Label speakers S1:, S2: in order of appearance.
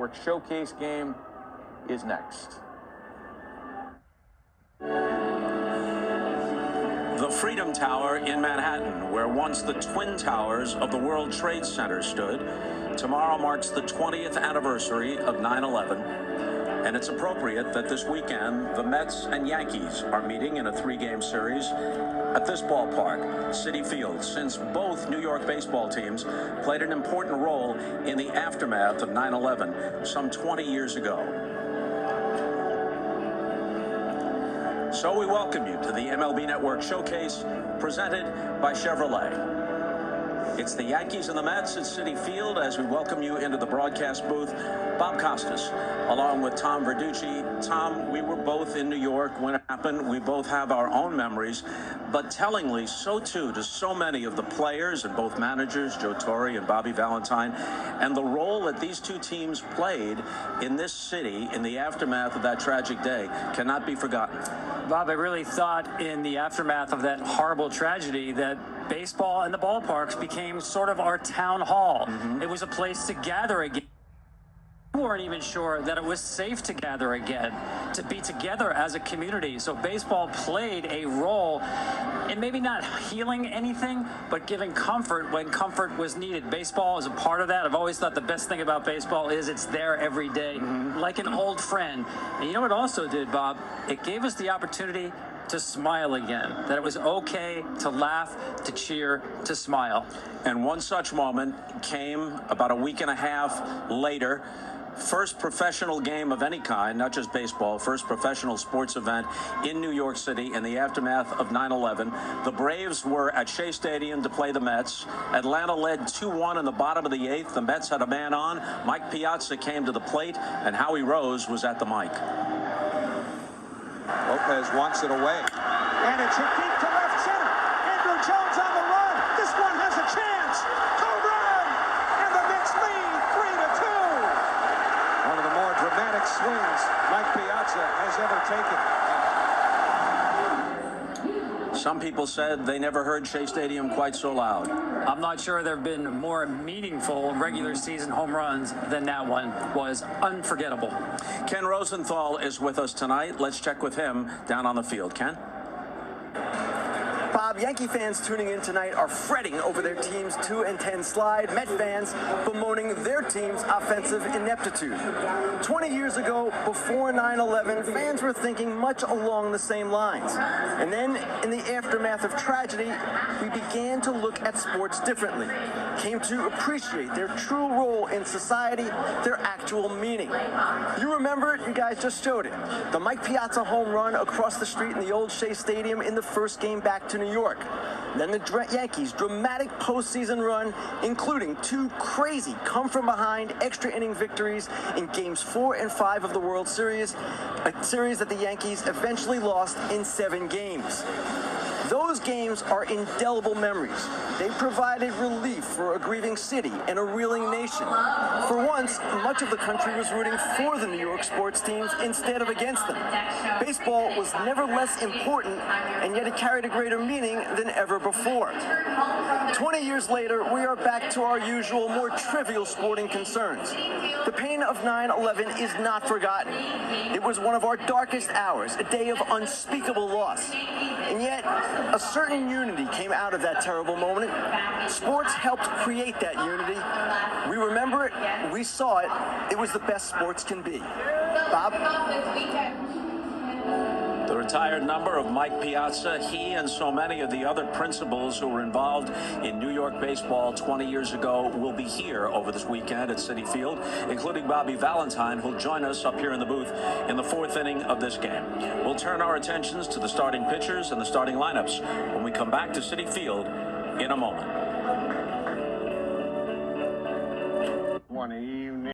S1: Network showcase game is next.
S2: The Freedom Tower in Manhattan, where once the Twin Towers of the World Trade Center stood, tomorrow marks the 20th anniversary of 9/11. And it's appropriate that this weekend, the Mets and Yankees are meeting in a three-game series at this ballpark, Citi Field, since both New York baseball teams played an important role in the aftermath of 9/11 some 20 years ago. So we welcome you to the MLB Network showcase presented by Chevrolet. It's the Yankees and the Mets at Citi Field as we welcome you into the broadcast booth. Bob Costas, along with Tom Verducci. Tom, we were both in New York when it happened. We both have our own memories, but tellingly, so too do so many of the players and both managers, Joe Torre and Bobby Valentine, and the role that these two teams played in this city in the aftermath of that tragic day cannot be forgotten.
S3: Bob, I really thought in the aftermath of that horrible tragedy that baseball and the ballparks became sort of our town hall. It was a place to gather again. We weren't even sure that it was safe to gather again, to be together as a community. So baseball played a role in maybe not healing anything, but giving comfort when comfort was needed. Baseball is a part of that. I've always thought the best thing about baseball is it's there every day, like an old friend. And you know what it also did, Bob? It gave us the opportunity to smile again, that it was okay to laugh, to cheer, to smile.
S2: And one such moment came about a week and a half later. First professional game of any kind, not just baseball, first professional sports event in New York City in the aftermath of 9/11. The Braves were at Shea Stadium to play the Mets. Atlanta led 2-1 in the bottom of the eighth. The Mets had a man on. Mike Piazza came to the plate, and Howie Rose was at the mic.
S4: Lopez wants it away.
S5: And it's hit deep to left center. Andrew Jones on the run. This one has a chance. Home run! And the Mets lead 3-2.
S4: One of the more dramatic swings Mike Piazza has ever taken.
S2: Some people said they never heard Shea Stadium quite so loud.
S3: I'm not sure there have been more meaningful regular season home runs than that one. Was unforgettable.
S2: Ken Rosenthal is with us tonight. Let's check with him down on the field. Ken?
S6: Bob, Yankee fans tuning in tonight are fretting over their team's 2-10 slide. Met fans bemoaning their team's offensive ineptitude. 20 years ago, before 9/11, fans were thinking much along the same lines. And then, in the aftermath of tragedy, we began to look at sports differently, came to appreciate their true role in society, their actual meaning. You remember it, you guys just showed it. The Mike Piazza home run across the street in the old Shea Stadium in the first game back to New York. Then the Yankees' dramatic postseason run, including two crazy come-from-behind extra inning victories in Games 4 and 5 of the World Series, a series that the Yankees eventually lost in 7 games. Those games are indelible memories. They provided relief for a grieving city and a reeling nation. For once, much of the country was rooting for the New York sports teams instead of against them. Baseball was never less important, and yet it carried a greater meaning than ever before. 20 years later, we are back to our usual, more trivial sporting concerns. The pain of 9/11 is not forgotten. It was one of our darkest hours, a day of unspeakable loss. And yet, a certain unity came out of that terrible moment. Sports helped create that unity. We remember it, we saw it. It was the best sports can be. Bob?
S2: The retired number of Mike Piazza, he and so many of the other principals who were involved in New York baseball 20 years ago will be here over this weekend at Citi Field, including Bobby Valentine, who'll join us up here in the booth in the 4th inning of this game. We'll turn our attentions to the starting pitchers and the starting lineups when we come back to Citi Field in a moment.
S1: One evening.